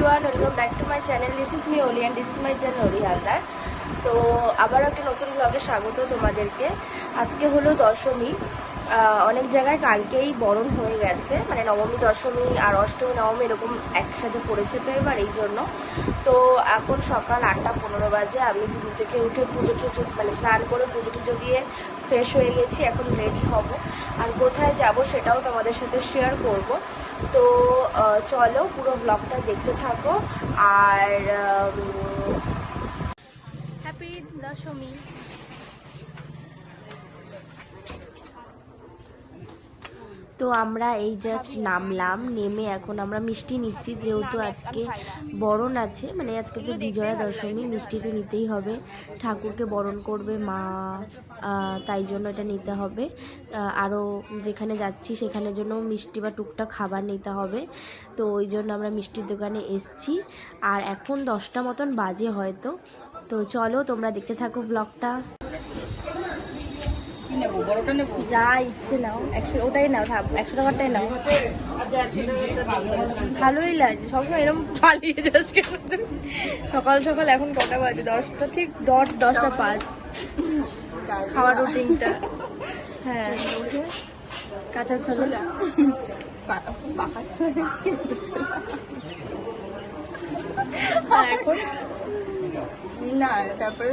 Everyone, welcome back to my channel. This is me Oli and this is my channel Oli Haldar. তো আবার একটা নতুন ব্লগে স্বাগত তোমাদেরকে। আজকে হলো দশমী। অনেক জায়গায় কালকেই বরণ হয়ে গেছে, মানে নবমী দশমী আর অষ্টমী নবমী এরকম একসাথে পড়েছে, তো এবার এই জন্য। তো এখন সকাল 8:15 বাজে। আমি ঘুম থেকে উঠে পুজো টুজো মানে স্নান করে পুজো টুজো দিয়ে ফ্রেশ হয়ে গেছি। এখন রেডি হব, আর কোথায় যাব সেটাও তোমাদের সাথে শেয়ার করব। তো চলো পুরো ব্লগটা দেখতে থাকো। আর হ্যাপি দশমী। তো আমরা এই জাস্ট নামলাম, নেমে এখন আমরা মিষ্টি নিচ্ছি, যেহেতু আজকে বরণ আছে, মানে আজকে তো বিজয়া দশমী, মিষ্টি তো নিতেই হবে। ঠাকুরকে বরণ করবে মা, তাই জন্য এটা নিতে হবে। আরও যেখানে যাচ্ছি সেখানের জন্য মিষ্টি বা টুকটাক খাবার নিতে হবে, তো ওই জন্য আমরা মিষ্টির দোকানে এসছি। আর এখন 10টা মতন বাজে হয়তো। তো চলো তোমরা দেখতে থাকো ব্লগটা। যা ইচ্ছে নাও, ওটাই নাও, 100 টাকারটাই নাও। ভালোই লাগছে, সবসময় এরকম পালিয়ে যাস কেন তুই? সকাল সকাল এখন কটা বাজে? 10টা ঠিক ডট 10টা 5। খাওয়ার রুটিনটা, হ্যাঁ, কাঁচা ছোলা আর এখন না, তারপরে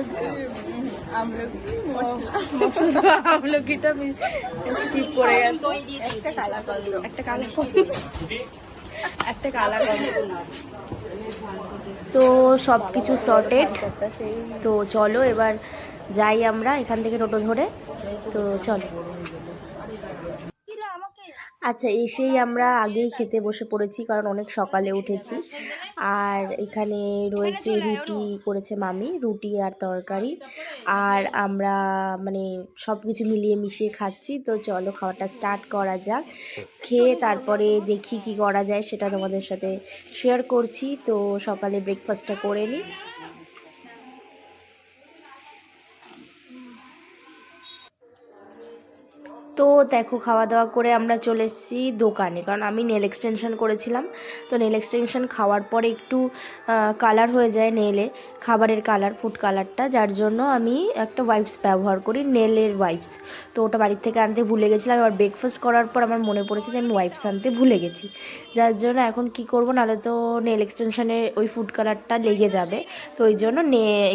আমলকিটা স্কিপ করে গেছে। একটা কালা তো সব কিছু সর্টেড। তো চলো এবার যাই আমরা এখান থেকে টোটো ধরে। তো চলো। আচ্ছা, এসেই আমরা আগেই খেতে বসে পড়েছি, কারণ অনেক সকালে উঠেছি। আর এখানে রয়েছে রুটি করেছে মামি, রুটি আর তরকারি। আর আমরা মানে সব কিছু মিলিয়ে মিশিয়ে খাচ্ছি। তো চলো খাওয়াটা স্টার্ট করা যাক। খেয়ে তারপরে দেখি কি করা যায় সেটা তোমাদের সাথে শেয়ার করছি। তো সকালে ব্রেকফাস্টটা করে নিই। তো দেখো, খাওয়া দাওয়া করে আমরা চলে এসেছি দোকানে, কারণ আমি নেল এক্সটেনশন করেছিলাম। তো নেল এক্সটেনশন খাওয়ার পরে একটু কালার হয়ে যায় নেলে, খাবারের কালার, ফুড কালারটা, যার জন্য আমি একটা ওয়াইপস ব্যবহার করি, নেলের ওয়াইপস। তো ওটা বাড়ির থেকে আনতে ভুলে গেছিলাম। আর ব্রেকফাস্ট করার পর আমার মনে পড়েছে যে আমি ওয়াইপস আনতে ভুলে গেছি, যার জন্য এখন কি করব, নাহলে তো নেল এক্সটেনশনে ওই ফুড কালারটা লেগে যাবে। তো ওই জন্য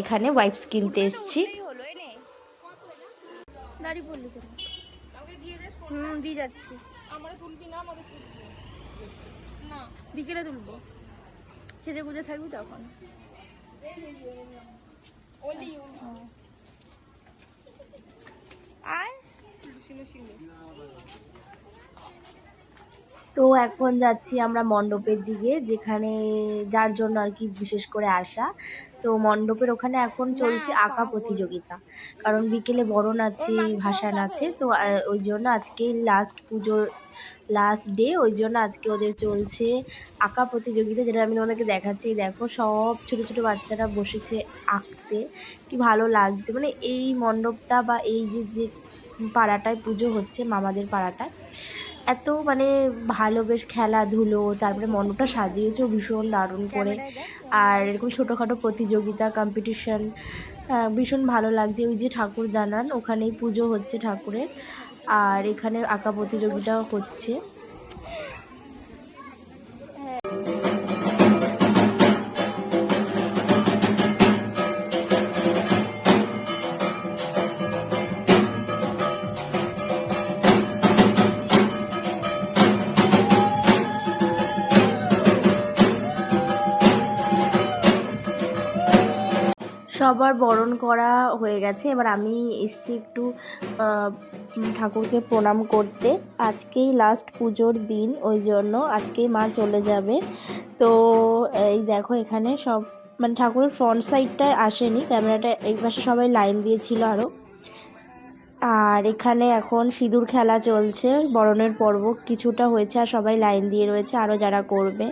এখানে ওয়াইপস কিনতে এসেছি। দাঁড়িয়ে পড়লি দিয়ে যাচ্ছি। না, বিকেলে তুলবো, সেজে গুজে থাকবি তখন। তো এখন যাচ্ছি আমরা মণ্ডপের দিকে, যেখানে যার জন্য আর কি বিশেষ করে আসা। তো মণ্ডপের ওখানে এখন চলছে আঁকা প্রতিযোগিতা, কারণ বিকেলে বরণ আছে, ভাসান আছে। তো ওই জন্য আজকে লাস্ট পুজোর লাস্ট ডে, ওই জন্য আজকে ওদের চলছে আঁকা প্রতিযোগিতা, যেটা আমি তোমাদেরকে দেখাচ্ছি। দেখো সব ছোটো ছোটো বাচ্চারা বসেছে আঁকতে, কি ভালো লাগছে। মানে এই মণ্ডপটা বা এই যে পাড়াটায় পুজো হচ্ছে, মামাদের পাড়াটায়, এত মানে ভালো, বেশ খেলাধুলো, তারপরে মণ্ডপটা সাজিয়েছেও ভীষণ দারুণ করে। আর এরকম ছোটোখাটো প্রতিযোগিতা, কম্পিটিশন, ভীষণ ভালো লাগছে। ওই যে ঠাকুর দানান, ওখানেই পুজো হচ্ছে ঠাকুরের, আর এখানে আঁকা প্রতিযোগিতাও হচ্ছে। সবার বরণ করা হয়ে গেছে, এবার আমি এসছি একটু ঠাকুরকে প্রণাম করতে। আজকেই লাস্ট পুজোর দিন, ওই জন্য আজকেই মা চলে যাবে। তো এই দেখো এখানে সব, মানে ঠাকুরের ফ্রন্ট সাইডটায় আসেনি ক্যামেরাটা, এই পাশে সবাই লাইন দিয়েছিল আরও। আর এখানে এখন সিঁদুর খেলা চলছে, বরণের পর্ব কিছুটা হয়েছে, আর সবাই লাইন দিয়ে রয়েছে আরও যারা করবে।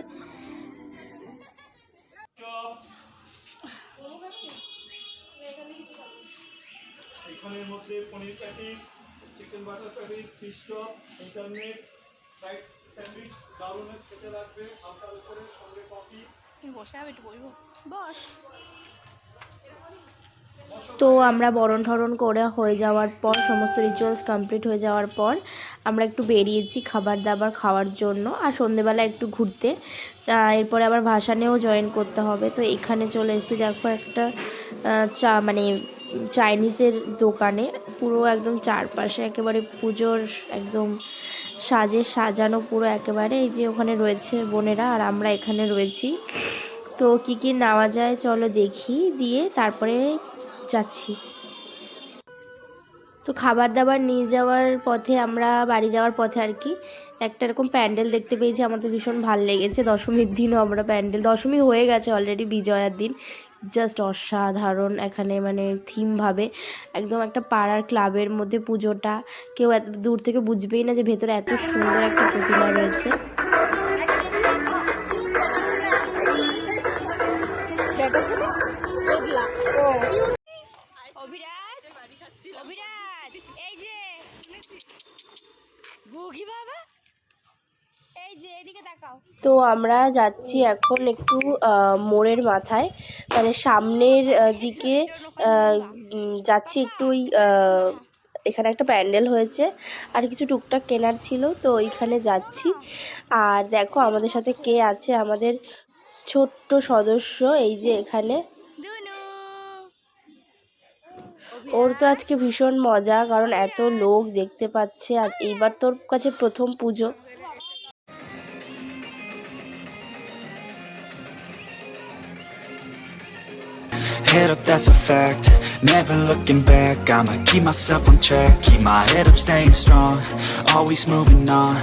এখানের মধ্যে paneer patties, chicken butter patties, fish chop, internet, fried sandwich, দারুণ খেতে লাগবে, হালকার উপরে, সঙ্গে কফি। তো আমরা বরণ ঠরণ করে হয়ে যাওয়ার পর, সমস্ত রিচুয়ালস কমপ্লিট হয়ে যাওয়ার পর আমরা একটু বেরিয়েছি খাবার দাবার খাওয়ার জন্য আর সন্ধেবেলা একটু ঘুরতে। এরপরে আবার ভাসানেও জয়েন করতে হবে। তো এখানে চলে এসেছি, দেখো একটা মানে চাইনিজের দোকানে। পুরো একদম চারপাশে একেবারে পুজোর একদম সাজানো পুরো একেবারে। এই যে ওখানে রয়েছে বোনেরা আর আমরা এখানে রয়েছি। তো কি কি নেওয়া যায় চলো দেখি, দিয়ে তারপরে যাচ্ছি। তো খাবার দাবার নিয়ে যাওয়ার পথে, আমরা বাড়ি যাওয়ার পথে আর কি একটা এরকম প্যান্ডেল দেখতে পেয়েছি। আমার তো ভীষণ ভালো লেগেছে। দশমীর দিনও আমরা প্যান্ডেল, দশমী হয়ে গেছে অলরেডি, বিজয়ার দিন জাস্ট অসাধারণ। এখানে মানে থিমভাবে একদম একটা পাড়ার ক্লাবের মধ্যে পুজোটা, কেউ এত দূর থেকে বুঝবেই না যে ভেতরে এত সুন্দর একটা প্রতিমা রয়েছে। তো আমরা যাচ্ছি এখন একটু মোড়ের মাথায়, মানে সামনের দিকে যাচ্ছি একটু। ওই এখানে একটা প্যান্ডেল হয়েছে আর কিছু টুকটাক কেনার ছিল, তো ওইখানে যাচ্ছি। আর দেখো আমাদের সাথে কে আছে, আমাদের ছোট্ট সদস্য, এই যে এখানে। ওর তো আজকে ভীষণ মজা, কারণ এত লোক দেখতে পাচ্ছে আর এইবার তোর কাছে প্রথম পুজো। Head up, that's a fact. Never looking back. I'ma keep myself on track. Keep my head up, staying strong. Always moving on.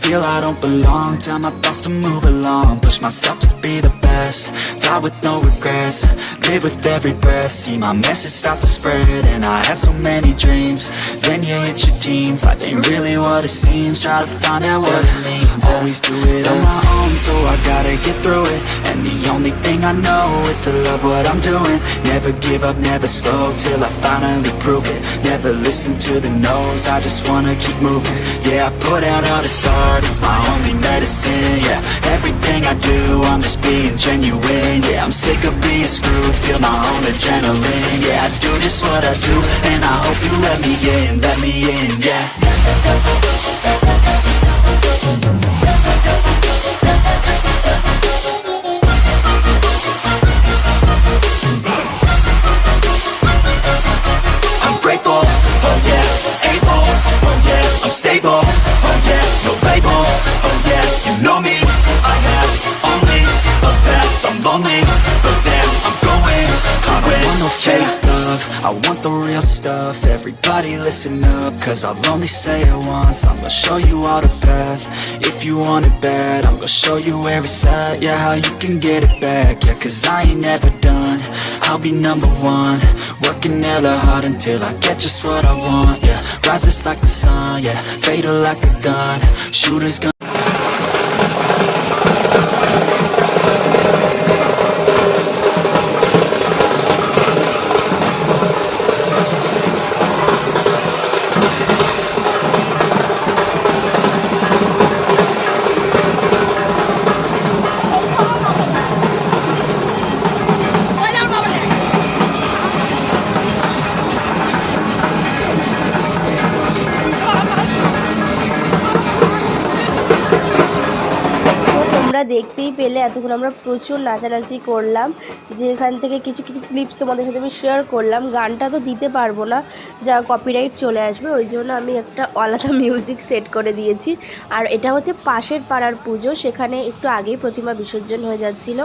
Feel I don't belong. Tell my thoughts to move along. Push myself to be the best. Die with no regrets. Live with every breath. See my message start to spread. And I had so many dreams. Then you hit your teens. Life ain't really what it seems. Try to find out what it means. Always do it on my own, so I gotta get through it. And the only thing I know is to love what I'm doing. Never give up, never slow, till I finally prove it. Never listen to the no's, I just wanna keep moving. Yeah, I put out all this art, it's my only medicine. Yeah, everything I do, I'm just being genuine. Yeah, I'm sick of being screwed, feel my own adrenaline. Yeah, I do just what I do, and I hope you let me in, yeah. Grateful, oh yeah, able, oh yeah, I'm stable, oh yeah, no label, oh yeah, you know me, I have only a path, I'm lonely, but damn, I'm going to win. I want no fake love, I want the real stuff. Everybody listen up, cause I'll only say it once. I'm gonna show you all the path. If you want it bad, I'm gonna show you where it's at. Yeah, how you can get it back. Yeah, cause I ain't never done, I'll be number one. Working hella hard until I get just what I want. Yeah, rises like the sun. Yeah, fatal like a gun. Shooters gonna দেখতেই পেলে এতক্ষণ আমরা প্রচুর নাচানাচি করলাম, যে এখান থেকে কিছু কিছু ক্লিপস তোমাদের সাথে আমি শেয়ার করলাম। গানটা তো দিতে পারবো না, যা কপিরাইট চলে আসবে, ওই জন্য আমি একটা আলাদা মিউজিক সেট করে দিয়েছি। আর এটা হচ্ছে পাশের পাড়ার পুজো, সেখানে একটু আগেই প্রতিমা বিসর্জন হয়ে যাচ্ছিল।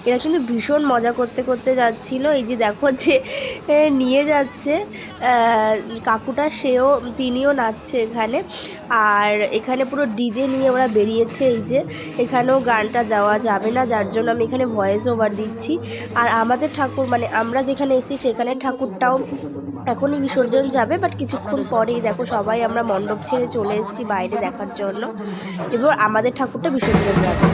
এরা কিন্তু ভীষণ মজা করতে করতে যাচ্ছিল। এই যে দেখো যে নিয়ে যাচ্ছে কাকুটা, তিনিও নাচছে এখানে। আর এখানে পুরো ডিজে নিয়ে ওরা বেরিয়েছে। এই যে এখানেও গানটা দেওয়া যাবে না, যার জন্য আমি এখানে ভয়েস ওভার দিচ্ছি। আর আমাদের ঠাকুর, মানে আমরা যেখানে এসেছি সেখানে ঠাকুরটাও এখনই বিসর্জন যাবে, বাট কিছুক্ষণ পরেই। দেখো সবাই আমরা মণ্ডপ ছেড়ে চলে এসেছি বাইরে দেখার জন্য, এবার আমাদের ঠাকুরটা বিসর্জন যাবে।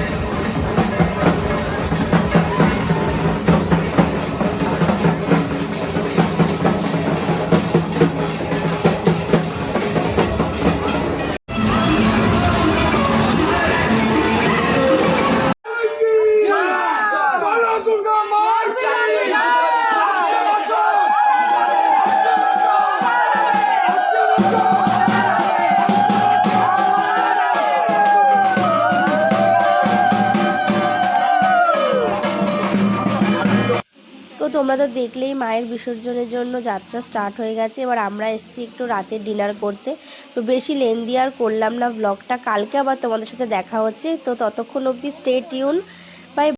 তোমরা তো দেখলেই মায়ের বিসর্জনের জন্য যাত্রা স্টার্ট হয়ে গেছে। এবার আমরা এসেছি একটু রাতের ডিনার করতে। তো বেশি লেন্দি আর করলাম না ব্লগটা, কালকে আবার তোমাদের সাথে দেখা হচ্ছে। তো ততক্ষণ অবধি স্টে টিউন।